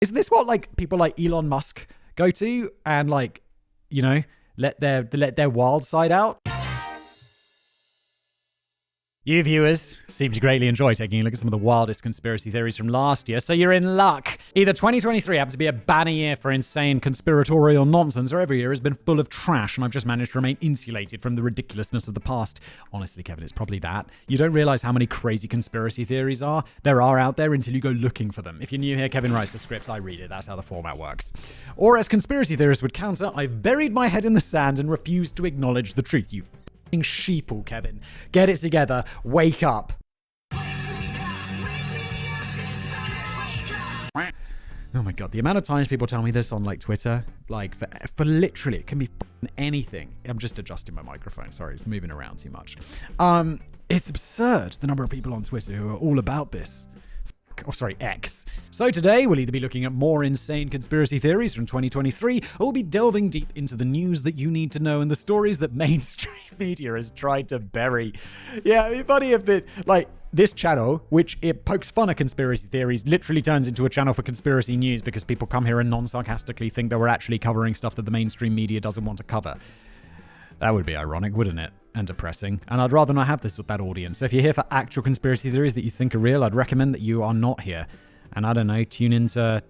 Isn't this what like people like Elon Musk go to and like, you know, let their wild side out? You viewers seem to greatly enjoy taking a look at some of the wildest conspiracy theories from last year, so you're in luck. Either 2023 happens to be a banner year for insane conspiratorial nonsense, or every year has been full of trash, and I've just managed to remain insulated from the ridiculousness of the past. Honestly, Kevin, it's probably that. You don't realize how many crazy conspiracy theories there are out there until you go looking for them. If you're new here, Kevin writes the scripts, I read it. That's how the format works. Or as conspiracy theorists would counter, I've buried my head in the sand and refused to acknowledge the truth. You sheeple, Kevin. Get it together. Wake up. Oh my god, the amount of times people tell me this on like Twitter, like for literally, it can be anything. I'm just adjusting my microphone. Sorry, it's moving around too much. It's absurd, the number of people on Twitter who are all about this. X. So today, we'll either be looking at more insane conspiracy theories from 2023, or we'll be delving deep into the news that you need to know and the stories that mainstream media has tried to bury. Yeah, it'd be funny if this channel, which it pokes fun at conspiracy theories, literally turns into a channel for conspiracy news because people come here and non-sarcastically think that we're actually covering stuff that the mainstream media doesn't want to cover. That would be ironic, wouldn't it? And depressing. And I'd rather not have this with that audience. So if you're here for actual conspiracy theories that you think are real, I'd recommend that you are not here. And I don't know, tune into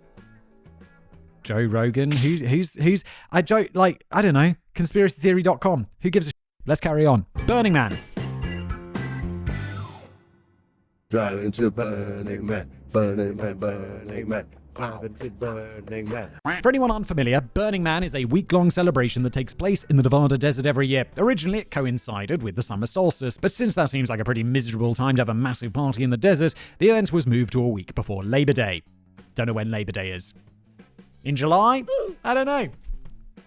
Joe Rogan. I don't know, conspiracytheory.com. Who gives a shit? Let's carry on. Burning Man. Drive into Burning Man, Burning Man, Burning Man. For anyone unfamiliar, Burning Man is a week-long celebration that takes place in the Nevada desert every year. Originally, it coincided with the summer solstice, but since that seems like a pretty miserable time to have a massive party in the desert, the event was moved to a week before Labor Day. Don't know when Labor Day is. In July? I don't know.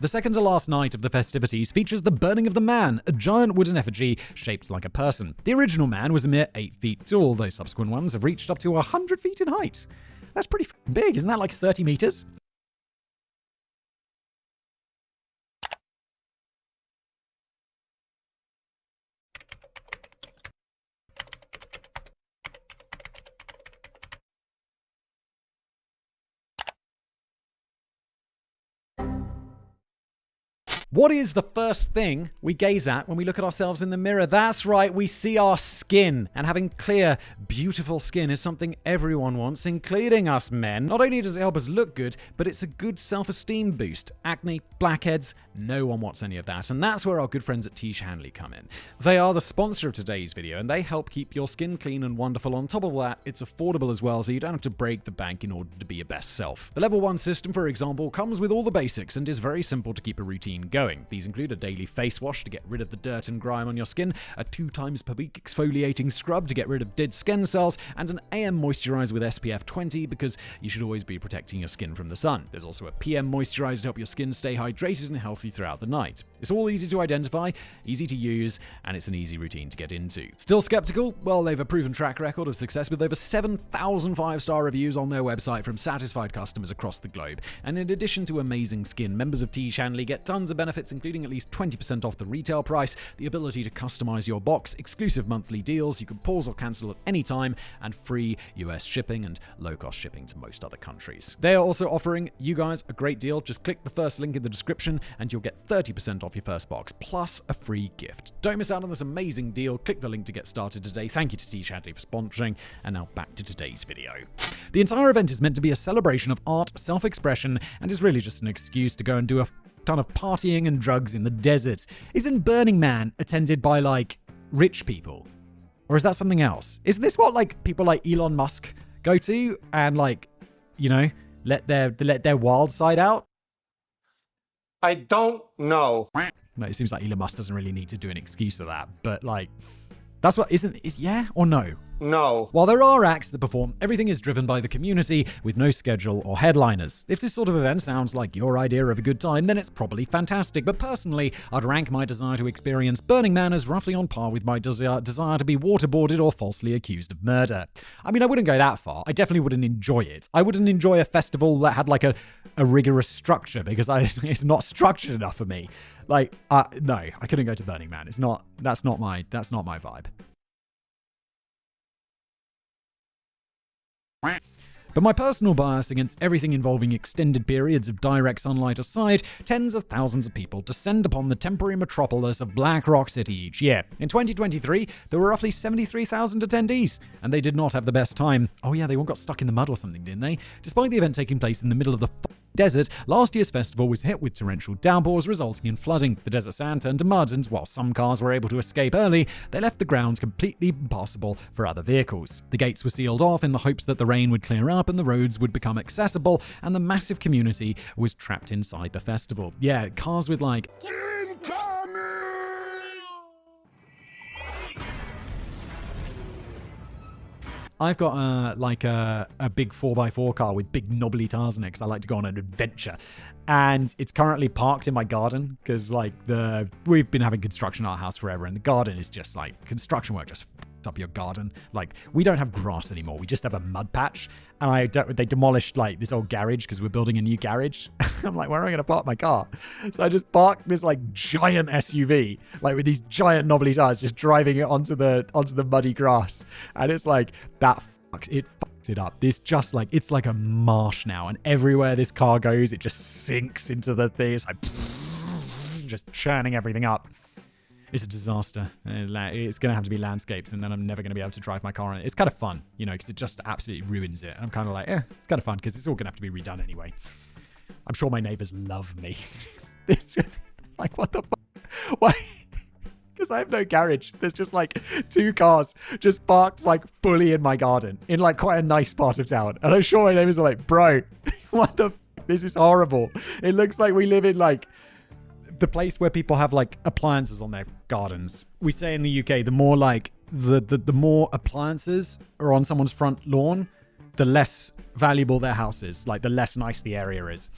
The second to last night of the festivities features the burning of the man, a giant wooden effigy shaped like a person. The original man was a mere 8 feet tall, though subsequent ones have reached up to 100 feet in height. That's pretty big. Isn't that like 30 meters? What is the first thing we gaze at when we look at ourselves in the mirror? That's right, we see our skin. And having clear, beautiful skin is something everyone wants, including us men. Not only does it help us look good, but it's a good self-esteem boost. Acne, blackheads, no one wants any of that. And that's where our good friends at Tiege Hanley come in. They are the sponsor of today's video, and they help keep your skin clean and wonderful. On top of that, it's affordable as well, so you don't have to break the bank in order to be your best self. The Level 1 system, for example, comes with all the basics and is very simple to keep a routine going. These include a daily face wash to get rid of the dirt and grime on your skin, a 2 times per week exfoliating scrub to get rid of dead skin cells, and an AM moisturizer with SPF 20 because you should always be protecting your skin from the sun. There's also a PM moisturizer to help your skin stay hydrated and healthy throughout the night. It's all easy to identify, easy to use, and it's an easy routine to get into. Still skeptical? Well, they've a proven track record of success with over 7,000 5-star reviews on their website from satisfied customers across the globe. And in addition to amazing skin, members of Tiege Hanley get tons of benefits, including at least 20% off the retail price, the ability to customize your box, exclusive monthly deals, you can pause or cancel at any time, and free US shipping and low-cost shipping to most other countries. They are also offering you guys a great deal. Just click the first link in the description and you'll get 30% off your first box, plus a free gift. Don't miss out on this amazing deal. Click the link to get started today. Thank you to Tiege Hanley for sponsoring, and now back to today's video. The entire event is meant to be a celebration of art, self-expression, and is really just an excuse to go and do a ton of partying and drugs in the desert. Isn't Burning Man attended by, like, rich people? Or is that something else? Isn't this what, like, people like Elon Musk go to and, like, you know, let their wild side out? I don't know. No, it seems like Elon Musk doesn't really need to do an excuse for that, but, like, that's what, is yeah or no? No. While there are acts that perform, everything is driven by the community with no schedule or headliners. If this sort of event sounds like your idea of a good time, then it's probably fantastic. But personally, I'd rank my desire to experience Burning Man as roughly on par with my desire to be waterboarded or falsely accused of murder. I mean, I wouldn't go that far. I definitely wouldn't enjoy it. I wouldn't enjoy a festival that had like a rigorous structure because it's not structured enough for me. Like, no, I couldn't go to Burning Man. That's not my vibe. But my personal bias against everything involving extended periods of direct sunlight aside, tens of thousands of people descend upon the temporary metropolis of Black Rock City each year. In 2023, there were roughly 73,000 attendees, and they did not have the best time. Oh yeah, they all got stuck in the mud or something, didn't they? Despite the event taking place in the middle of the desert, last year's festival was hit with torrential downpours resulting in flooding. The desert sand turned to mud, and while some cars were able to escape early, they left the grounds completely impassable for other vehicles. The gates were sealed off in the hopes that the rain would clear up and the roads would become accessible, and the massive community was trapped inside the festival. Yeah, cars with like... I've got a big 4x4 car with big knobbly tires in it because I like to go on an adventure. And it's currently parked in my garden because we've been having construction at our house forever, and the garden is just like construction work just f***ed up your garden. Like, we don't have grass anymore. We just have a mud patch. And they demolished like this old garage because we're building a new garage. I'm like, where am I going to park my car? So I just parked this like giant SUV, like with these giant knobbly tires, just driving it onto the muddy grass. And it's like, that fucks it up. This just like, it's like a marsh now. And everywhere this car goes, it just sinks into the thing. It's like, just churning everything up. It's a disaster. It's going to have to be landscapes, and then I'm never going to be able to drive my car on it. It's kind of fun, because it just absolutely ruins it. I'm kind of like, it's kind of fun because it's all going to have to be redone anyway. I'm sure my neighbors love me. Like, what the fuck? Why? Because I have no garage. There's just like 2 cars just parked like fully in my garden in like quite a nice part of town. And I'm sure my neighbors are like, bro, what the fuck? This is horrible. It looks like we live in like the place where people have like appliances on their gardens. We say in the UK, the more like the more appliances are on someone's front lawn, the less valuable their house is, like the less nice the area is.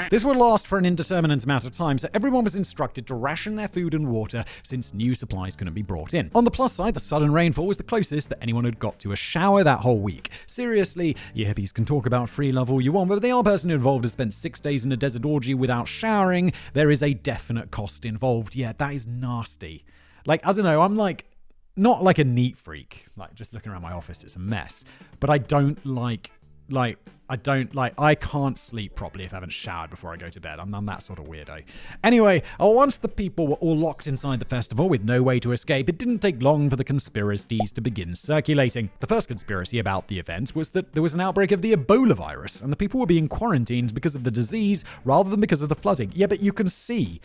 This would last for an indeterminate amount of time, so everyone was instructed to ration their food and water since new supplies couldn't be brought in. On the plus side, the sudden rainfall was the closest that anyone had got to a shower that whole week. Seriously, you hippies can talk about free love all you want, but if the other person involved has spent 6 days in a desert orgy without showering, there is a definite cost involved. Yeah, that is nasty. Like, I don't know, I'm like, not like a neat freak. Like, just looking around my office, it's a mess. But I don't I can't sleep properly if I haven't showered before I go to bed. I'm that sort of weirdo. Anyway, once the people were all locked inside the festival with no way to escape, it didn't take long for the conspiracies to begin circulating. The first conspiracy about the event was that there was an outbreak of the Ebola virus, and the people were being quarantined because of the disease rather than because of the flooding. Yeah, but you can see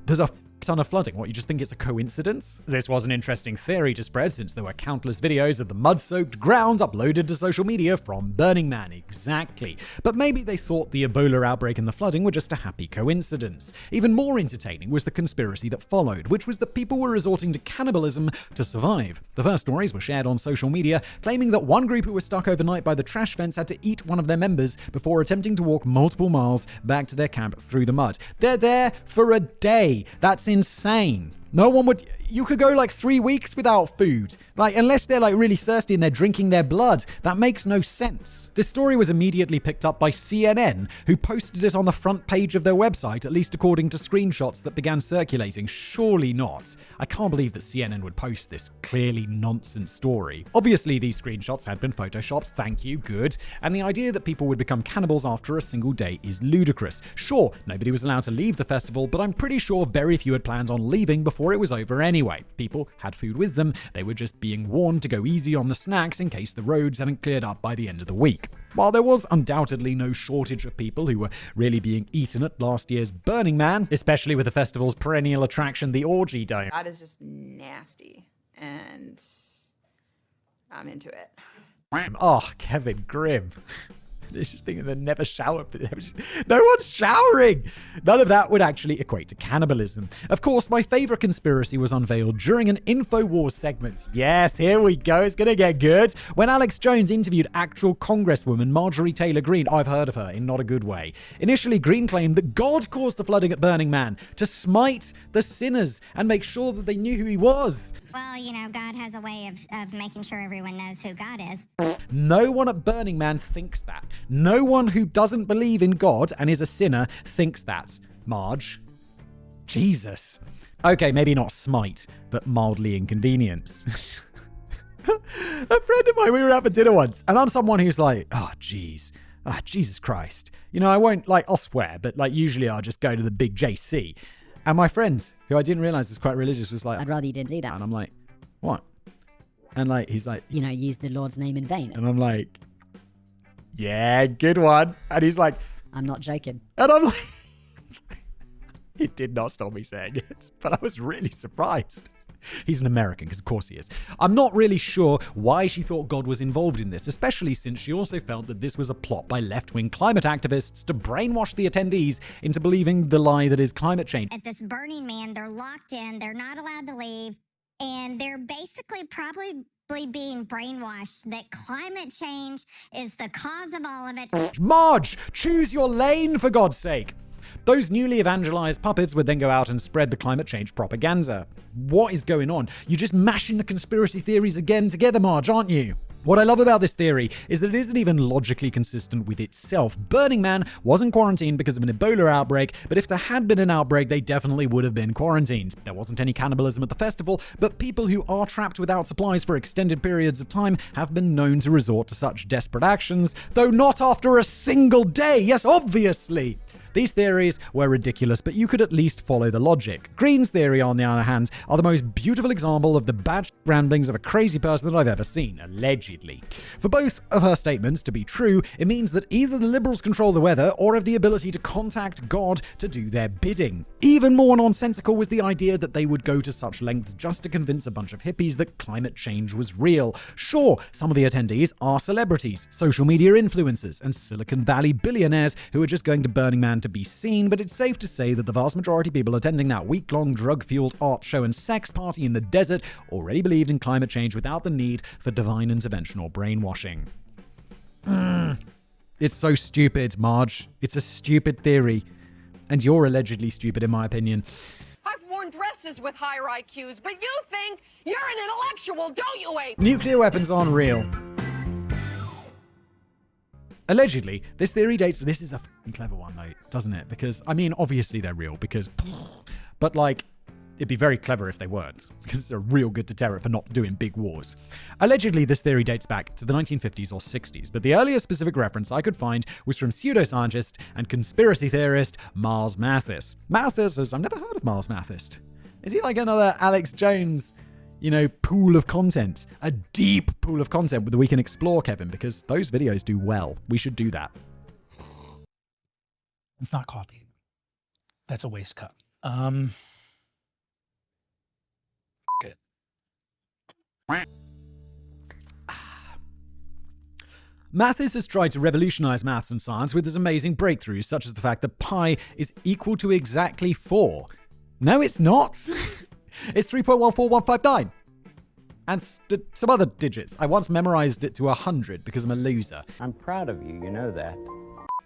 there's a ton of flooding. What, you just think it's a coincidence? This was an interesting theory to spread since there were countless videos of the mud-soaked grounds uploaded to social media from Burning Man. Exactly. But maybe they thought the Ebola outbreak and the flooding were just a happy coincidence. Even more entertaining was the conspiracy that followed, which was that people were resorting to cannibalism to survive. The first stories were shared on social media, claiming that one group who was stuck overnight by the trash fence had to eat one of their members before attempting to walk multiple miles back to their camp through the mud. They're there for a day. That's insane. No one would... You could go like 3 weeks without food. Like, unless they're like really thirsty and they're drinking their blood. That makes no sense. This story was immediately picked up by CNN, who posted it on the front page of their website, at least according to screenshots that began circulating. Surely not. I can't believe that CNN would post this clearly nonsense story. Obviously, these screenshots had been photoshopped. Thank you. Good. And the idea that people would become cannibals after a single day is ludicrous. Sure, nobody was allowed to leave the festival, but I'm pretty sure very few had planned on leaving before it was over anyway. People had food with them. They were just being warned to go easy on the snacks in case the roads hadn't cleared up by the end of the week. While there was undoubtedly no shortage of people who were really being eaten at last year's Burning Man, especially with the festival's perennial attraction, the Orgy Dome. That is just nasty, and I'm into it. Oh, Kevin Grimm. It's just thinking they never shower. No one's showering. None of that would actually equate to cannibalism. Of course, my favorite conspiracy was unveiled during an InfoWars segment. Yes, here we go. It's going to get good. When Alex Jones interviewed actual Congresswoman Marjorie Taylor Greene, I've heard of her in not a good way. Initially, Greene claimed that God caused the flooding at Burning Man to smite the sinners and make sure that they knew who he was. Well, God has a way of making sure everyone knows who God is. No one at Burning Man thinks that. No one who doesn't believe in God and is a sinner thinks that. Marge. Jesus. Okay, maybe not smite, but mildly inconvenienced. A friend of mine, we were out for dinner once, and I'm someone who's like, oh, geez. Ah, Jesus Christ. You know, I won't, like, I'll swear, but, like, usually I'll just go to the big JC. And my friend, who I didn't realize was quite religious, was like, I'd rather you didn't do that. and I'm like, what? And, like, he's like, You know, use the Lord's name in vain. and I'm like, yeah, good one. And he's like, I'm not joking. and I'm like, he did not stop me saying it, but I was really surprised. He's an American, because of course he is. I'm not really sure why she thought God was involved in this, especially since she also felt that this was a plot by left-wing climate activists to brainwash the attendees into believing the lie that is climate change. At this Burning Man, they're locked in, they're not allowed to leave, and they're basically probably being brainwashed that climate change is the cause of all of it. Marge, choose your lane, for God's sake. Those newly evangelized puppets would then go out and spread the climate change propaganda. What is going on? You're just mashing the conspiracy theories again together, Marge, aren't you? What I love about this theory is that it isn't even logically consistent with itself. Burning Man wasn't quarantined because of an Ebola outbreak, but if there had been an outbreak, they definitely would have been quarantined. There wasn't any cannibalism at the festival, but people who are trapped without supplies for extended periods of time have been known to resort to such desperate actions, though not after a single day. Yes, obviously. These theories were ridiculous, but you could at least follow the logic. Green's theory, on the other hand, are the most beautiful example of the bad ramblings of a crazy person that I've ever seen, allegedly. For both of her statements to be true, it means that either the Liberals control the weather or have the ability to contact God to do their bidding. Even more nonsensical was the idea that they would go to such lengths just to convince a bunch of hippies that climate change was real. Sure, some of the attendees are celebrities, social media influencers, and Silicon Valley billionaires who are just going to Burning Man to be seen, but it's safe to say that the vast majority of people attending that week-long drug-fueled art show and sex party in the desert already believed in climate change without the need for divine intervention or brainwashing. It's so stupid, Marge. It's a stupid theory. And you're allegedly stupid, in my opinion. I've worn dresses with higher IQs, but you think you're an intellectual, don't you, Abe? Nuclear weapons aren't real. Allegedly, this theory dates, but this is a fucking clever one though, doesn't it? Because, I mean, obviously they're real because, but like, it'd be very clever if they weren't, because it's a real good deterrent for not doing big wars. Allegedly, this theory dates back to the 1950s or 60s, but the earliest specific reference I could find was from pseudoscientist and conspiracy theorist Mars Mathis. Mathis is, I've never heard of Mars Mathis. Is he like another Alex Jones, you know, pool of content? A deep pool of content that we can explore, Kevin, because those videos do well. We should do that. It's not coffee. That's a waste cup. Good. Mathis has tried to revolutionize maths and science with his amazing breakthroughs, such as the fact that pi is equal to exactly 4. No, it's not. It's 3.14159. And some other digits. I once memorized it to 100 because I'm a loser. I'm proud of you, you know that.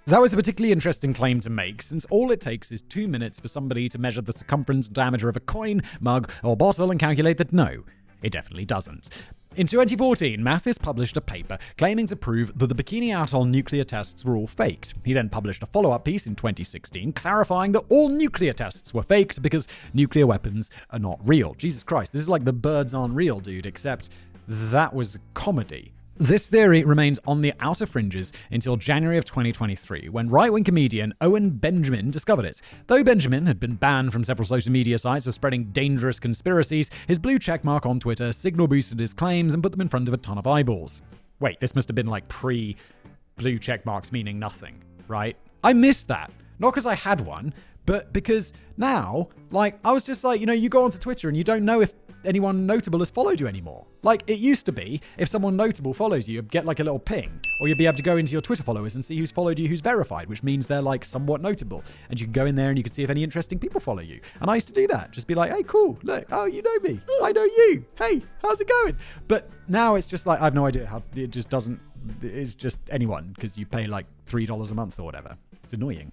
That was a particularly interesting claim to make, since all it takes is 2 minutes for somebody to measure the circumference and diameter of a coin, mug, or bottle and calculate that no, it definitely doesn't. In 2014, Mathis published a paper claiming to prove that the Bikini Atoll nuclear tests were all faked. He then published a follow-up piece in 2016 clarifying that all nuclear tests were faked because nuclear weapons are not real. Jesus Christ, this is like the birds aren't real, dude, except that was a comedy. This theory remained on the outer fringes until January of 2023, when right-wing comedian Owen Benjamin discovered it. Though Benjamin had been banned from several social media sites for spreading dangerous conspiracies, his blue checkmark on Twitter signal-boosted his claims and put them in front of a ton of eyeballs. Wait, this must have been like pre-blue checkmarks meaning nothing, right? I missed that. Not because I had one, but because now, like, I was just like, you know, you go onto Twitter and you don't know if anyone notable has followed you anymore. Like, it used to be, if someone notable follows you, you'd get like a little ping, or you'd be able to go into your Twitter followers and see who's followed you, who's verified, which means they're like somewhat notable. And you can go in there and you can see if any interesting people follow you. And I used to do that. Just be like, hey, cool, look, oh, you know me. I know you. Hey, how's it going? But now it's just like, I have no idea how, it just doesn't, it's just anyone, because you pay like $3 a month or whatever. It's annoying.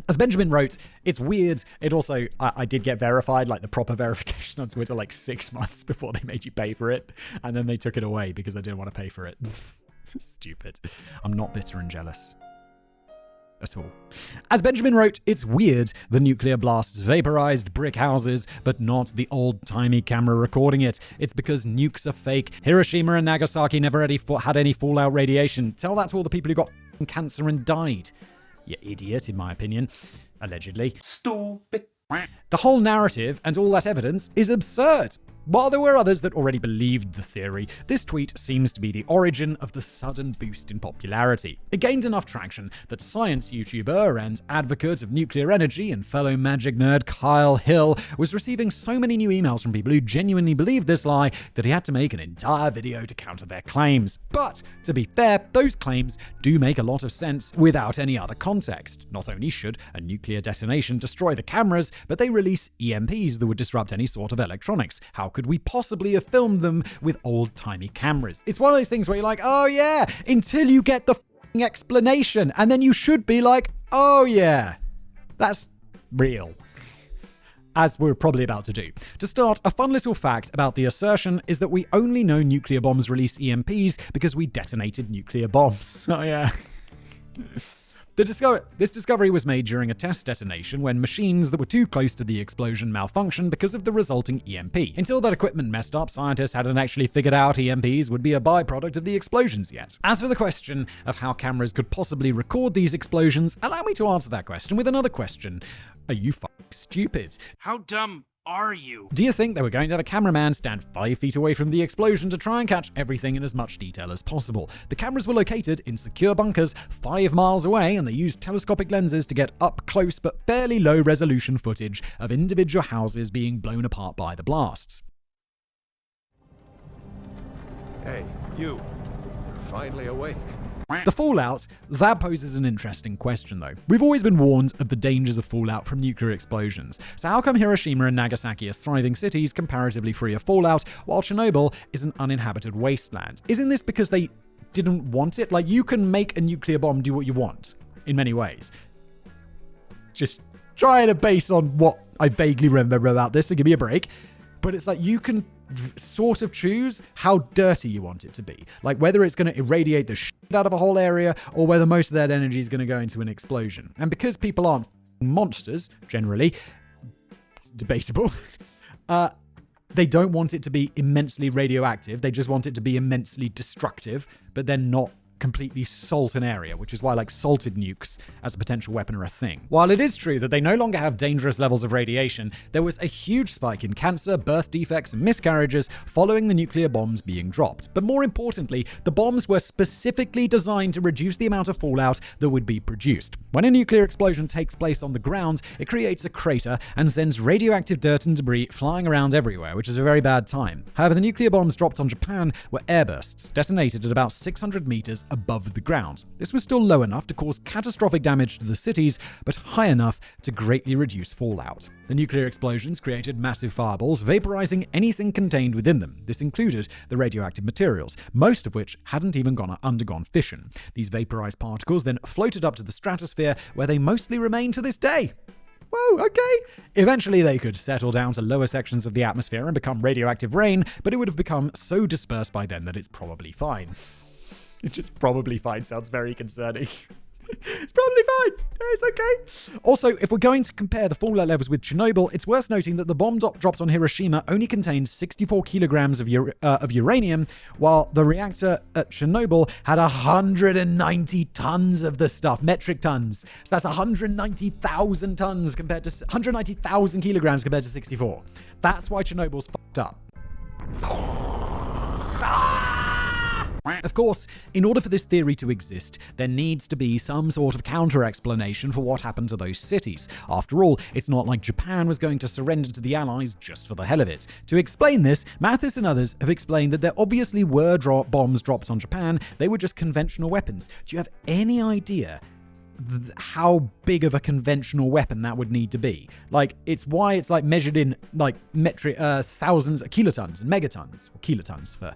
As Benjamin wrote, it's weird. It also, I did get verified, like the proper verification on Twitter, like 6 months before they made you pay for it. And then they took it away because I didn't want to pay for it. Stupid. I'm not bitter and jealous. at all. As Benjamin wrote, it's weird the nuclear blasts vaporized brick houses, but not the old-timey camera recording it. It's because nukes are fake. Hiroshima and Nagasaki never had any fallout radiation. Tell that to all the people who got cancer and died. You idiot, in my opinion. Allegedly. Stupid. The whole narrative and all that evidence is absurd. While there were others that already believed the theory, this tweet seems to be the origin of the sudden boost in popularity. It gained enough traction that science YouTuber and advocate of nuclear energy and fellow magic nerd Kyle Hill was receiving so many new emails from people who genuinely believed this lie that he had to make an entire video to counter their claims. But, to be fair, those claims do make a lot of sense without any other context. Not only should a nuclear detonation destroy the cameras, but they release EMPs that would disrupt any sort of electronics. How could we possibly have filmed them with old-timey cameras? It's one of those things where you're like, oh yeah, until you get the f***ing explanation. And then you should be like, oh yeah, that's real. As we're probably about to do. To start, a fun little fact about the assertion is that we only know nuclear bombs release EMPs because we detonated nuclear bombs. Oh yeah. This discovery was made during a test detonation when machines that were too close to the explosion malfunctioned because of the resulting EMP. Until that equipment messed up, scientists hadn't actually figured out EMPs would be a byproduct of the explosions yet. As for the question of how cameras could possibly record these explosions, allow me to answer that question with another question. Are you fucking stupid? How dumb are you? Do you think they were going to have a cameraman stand 5 feet away from the explosion to try and catch everything in as much detail as possible? The cameras were located in secure bunkers 5 miles away, and they used telescopic lenses to get up close but fairly low resolution footage of individual houses being blown apart by the blasts. Hey, you're finally awake. The fallout, that poses an interesting question though. We've always been warned of the dangers of fallout from nuclear explosions. So how come Hiroshima and Nagasaki are thriving cities comparatively free of fallout, while Chernobyl is an uninhabited wasteland? Isn't this because they didn't want it? Like, you can make a nuclear bomb do what you want, in many ways. Just trying to base on what I vaguely remember about this, so give me a break. But it's like, you can sort of choose how dirty you want it to be. Like whether it's going to irradiate the shit out of a whole area or whether most of that energy is going to go into an explosion. And because people aren't monsters, generally, debatable, they don't want it to be immensely radioactive. They just want it to be immensely destructive, but then not completely salt an area, which is why like salted nukes as a potential weapon are a thing. While it is true that they no longer have dangerous levels of radiation, there was a huge spike in cancer, birth defects, and miscarriages following the nuclear bombs being dropped. But more importantly, the bombs were specifically designed to reduce the amount of fallout that would be produced. When a nuclear explosion takes place on the ground, it creates a crater and sends radioactive dirt and debris flying around everywhere, which is a very bad time. However, the nuclear bombs dropped on Japan were airbursts, detonated at about 600 meters above the ground. This was still low enough to cause catastrophic damage to the cities, but high enough to greatly reduce fallout. The nuclear explosions created massive fireballs, vaporizing anything contained within them. This included the radioactive materials, most of which hadn't even undergone fission. These vaporized particles then floated up to the stratosphere, where they mostly remain to this day. Whoa, okay. Eventually, they could settle down to lower sections of the atmosphere and become radioactive rain, but it would have become so dispersed by then that it's probably fine. It's just probably fine sounds very concerning. It's probably fine. It's okay. Also, if we're going to compare the fallout levels with Chernobyl, it's worth noting that the bomb dropped on Hiroshima only contained 64 kilograms of uranium, while the reactor at Chernobyl had 190 tons of the stuff, metric tons. So that's 190,000 tons compared to 190,000 kilograms compared to 64. That's why Chernobyl's fucked up. Of course, in order for this theory to exist, there needs to be some sort of counter-explanation for what happened to those cities. After all, it's not like Japan was going to surrender to the Allies just for the hell of it. To explain this, Mathis and others have explained that there obviously were bombs dropped on Japan, they were just conventional weapons. Do you have any idea how big of a conventional weapon that would need to be? Like, it's why it's like measured in like thousands, kilotons and megatons, or kilotons for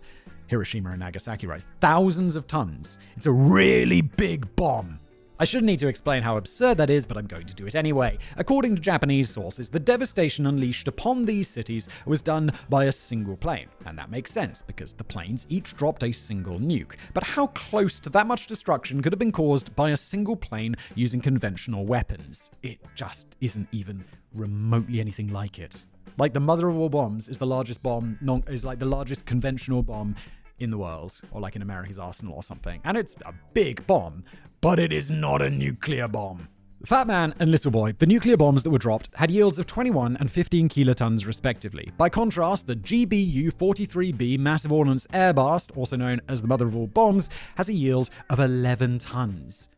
Hiroshima and Nagasaki, right? Thousands of tons. It's a really big bomb. I shouldn't need to explain how absurd that is, but I'm going to do it anyway. According to Japanese sources, the devastation unleashed upon these cities was done by a single plane. And that makes sense, because the planes each dropped a single nuke. But how close to that much destruction could have been caused by a single plane using conventional weapons? It just isn't even remotely anything like it. Like, the mother of all bombs is the largest bomb, is like the largest conventional bomb in the world, or like in America's arsenal or something. And it's a big bomb, but it is not a nuclear bomb. Fat Man and Little Boy, the nuclear bombs that were dropped, had yields of 21 and 15 kilotons respectively. By contrast, the GBU-43B Massive Ordnance Air Blast, also known as the mother of all bombs, has a yield of 11 tons.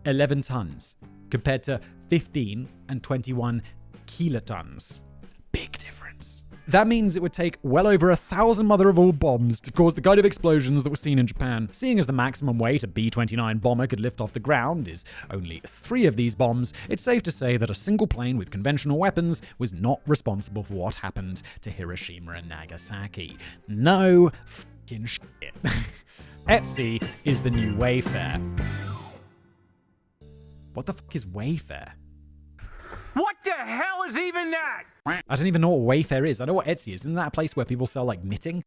11 tons, compared to 15 and 21 kilotons. Big difference. That means it would take well over 1,000 mother of all bombs to cause the kind of explosions that were seen in Japan. Seeing as the maximum weight a B-29 bomber could lift off the ground is only 3 of these bombs, it's safe to say that a single plane with conventional weapons was not responsible for what happened to Hiroshima and Nagasaki. No fucking shit. Etsy is the new Wayfair. What the fuck is Wayfair? What the hell is even that? I don't even know what Wayfair is. I know what Etsy is. Isn't that a place where people sell, like, knitting?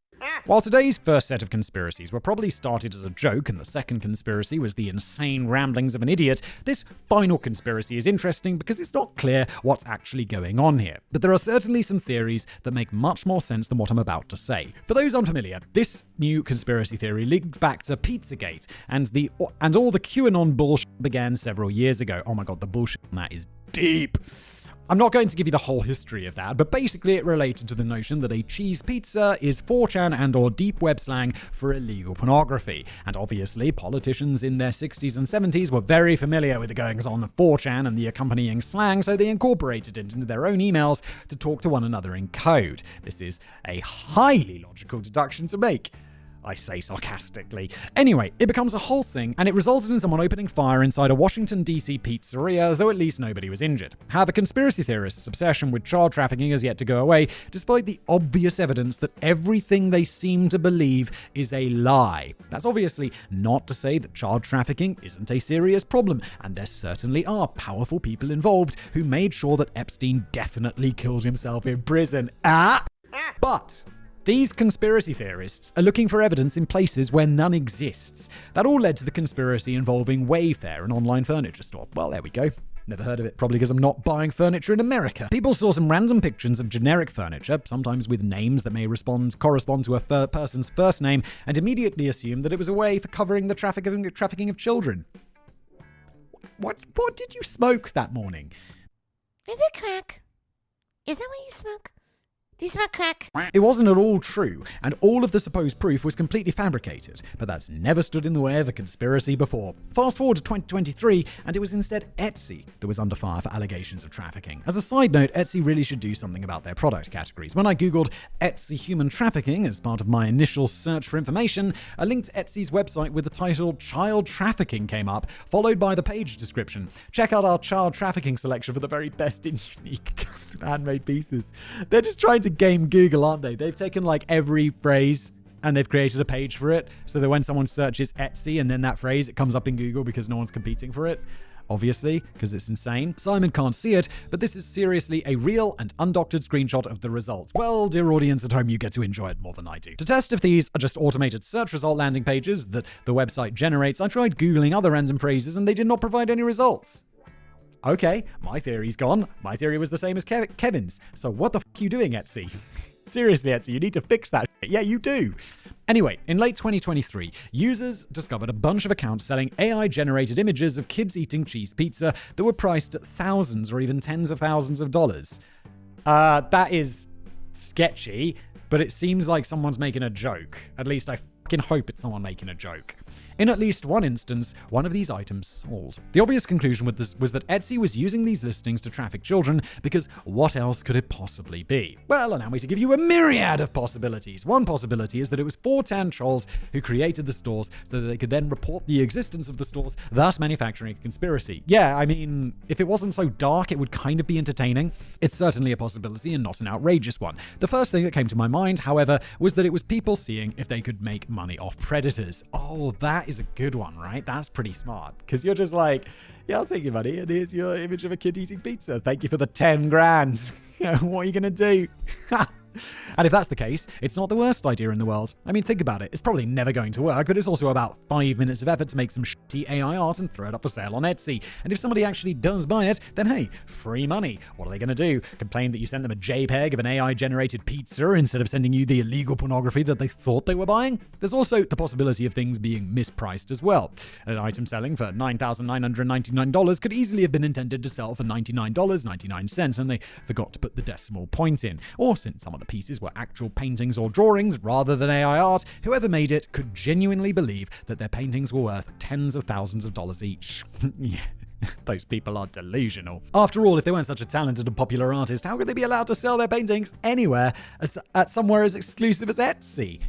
While today's first set of conspiracies were probably started as a joke, and the second conspiracy was the insane ramblings of an idiot, this final conspiracy is interesting because it's not clear what's actually going on here. But there are certainly some theories that make much more sense than what I'm about to say. For those unfamiliar, this new conspiracy theory links back to Pizzagate, and all the QAnon bullshit began several years ago. Oh my god, the bullshit on that is deep. I'm not going to give you the whole history of that, but basically it related to the notion that a cheese pizza is 4chan and or deep web slang for illegal pornography. And obviously, politicians in their 60s and 70s were very familiar with the goings-on of 4chan and the accompanying slang, so they incorporated it into their own emails to talk to one another in code. This is a highly logical deduction to make. I say sarcastically. Anyway, it becomes a whole thing, and it resulted in someone opening fire inside a Washington, D.C. pizzeria, though at least nobody was injured. However, conspiracy theorists' obsession with child trafficking has yet to go away, despite the obvious evidence that everything they seem to believe is a lie. That's obviously not to say that child trafficking isn't a serious problem, and there certainly are powerful people involved who made sure that Epstein definitely killed himself in prison. But these conspiracy theorists are looking for evidence in places where none exists. That all led to the conspiracy involving Wayfair, an online furniture store. Well, there we go. Never heard of it, probably because I'm not buying furniture in America. People saw some random pictures of generic furniture, sometimes with names that may correspond to a person's first name, and immediately assumed that it was a way for covering the trafficking of children. What did you smoke that morning? Is it crack? Is that what you smoke? Do you smoke crack? It wasn't at all true, and all of the supposed proof was completely fabricated, but that's never stood in the way of a conspiracy before. Fast forward to 2023, and it was instead Etsy that was under fire for allegations of trafficking. As a side note, Etsy really should do something about their product categories. When I googled Etsy human trafficking as part of my initial search for information, a link to Etsy's website with the title Child Trafficking came up, followed by the page description. Check out our child trafficking selection for the very best in unique custom handmade pieces. They're just trying to game Google, aren't they? They've taken like every phrase and they've created a page for it so that when someone searches Etsy and then that phrase, it comes up in Google because no one's competing for it. Obviously, because it's insane. Simon can't see it, but this is seriously a real and undoctored screenshot of the results. Well, dear audience at home, you get to enjoy it more than I do. To test if these are just automated search result landing pages that the website generates, I tried Googling other random phrases and they did not provide any results. Okay, my theory's gone. My theory was the same as Kevin's. So what the f*** are you doing, Etsy? Seriously, Etsy, you need to fix that shit. Yeah, you do. Anyway, in late 2023, users discovered a bunch of accounts selling AI-generated images of kids eating cheese pizza that were priced at thousands or even tens of thousands of dollars. That is sketchy, but it seems like someone's making a joke. At least I fucking hope it's someone making a joke. In at least one instance, one of these items sold. The obvious conclusion with this was that Etsy was using these listings to traffic children because what else could it possibly be? Well, allow me to give you a myriad of possibilities. One possibility is that it was 4chan trolls who created the stores so that they could then report the existence of the stores, thus manufacturing a conspiracy. Yeah, I mean, if it wasn't so dark, it would kind of be entertaining. It's certainly a possibility and not an outrageous one. The first thing that came to my mind, however, was that it was people seeing if they could make money off predators. Oh, that is a good one, right? That's pretty smart. Because you're just like, yeah, I'll take your money, and here's your image of a kid eating pizza. Thank you for the 10 grand. What are you going to do? And if that's the case, it's not the worst idea in the world. I mean, think about it. It's probably never going to work, but it's also about 5 minutes of effort to make some shitty AI art and throw it up for sale on Etsy. And if somebody actually does buy it, then hey, free money. What are they going to do? Complain that you sent them a JPEG of an AI-generated pizza instead of sending you the illegal pornography that they thought they were buying? There's also the possibility of things being mispriced as well. An item selling for $9,999 could easily have been intended to sell for $99.99, and they forgot to put the decimal point in. Or since some of the pieces were actual paintings or drawings rather than AI art, whoever made it could genuinely believe that their paintings were worth tens of thousands of dollars each. Yeah. Those people are delusional. After all, if they weren't such a talented and popular artist, how could they be allowed to sell their paintings anywhere at somewhere as exclusive as Etsy?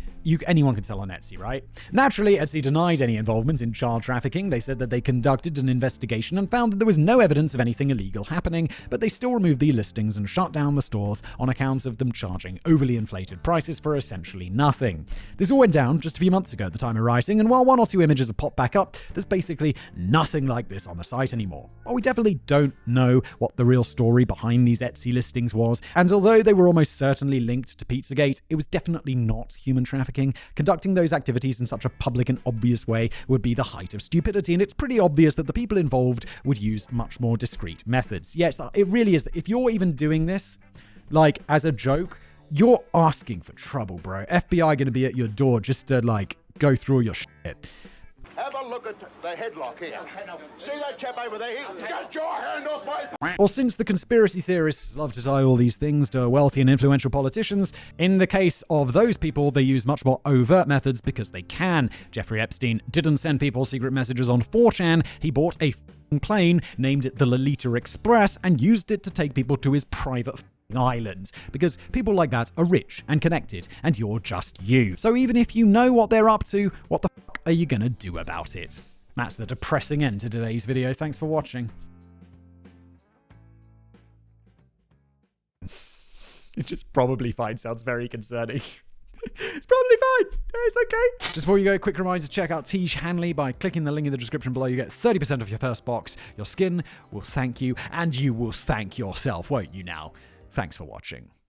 Anyone can sell on Etsy, right? Naturally, Etsy denied any involvement in child trafficking. They said that they conducted an investigation and found that there was no evidence of anything illegal happening, but they still removed the listings and shut down the stores on account of them charging overly inflated prices for essentially nothing. This all went down just a few months ago at the time of writing, and while 1 or 2 images have popped back up, there's basically nothing like this on the site anymore. Well, we definitely don't know what the real story behind these Etsy listings was, and although they were almost certainly linked to Pizzagate, it was definitely not human trafficking. Conducting those activities in such a public and obvious way would be the height of stupidity, and it's pretty obvious that the people involved would use much more discreet methods. Yes, it really is. If you're even doing this, like, as a joke, you're asking for trouble, bro. FBI gonna be at your door just to, like, go through all your shit. Have a look at the headlock here. See that chap over there? Get your hand off my... Or since the conspiracy theorists love to tie all these things to wealthy and influential politicians, in the case of those people, they use much more overt methods because they can. Jeffrey Epstein didn't send people secret messages on 4chan. He bought a plane, named it the Lolita Express, and used it to take people to his private island, because people like that are rich and connected, and you're just you. So even if you know what they're up to, what the fuck are you gonna do about it? That's the depressing end to today's video. Thanks for watching. It's just probably fine sounds very concerning. It's probably fine. It's okay. Just before you go, quick reminder to check out Tiege Hanley. By clicking the link in the description below, you get 30% off your first box. Your skin will thank you, and you will thank yourself, won't you now? Thanks for watching.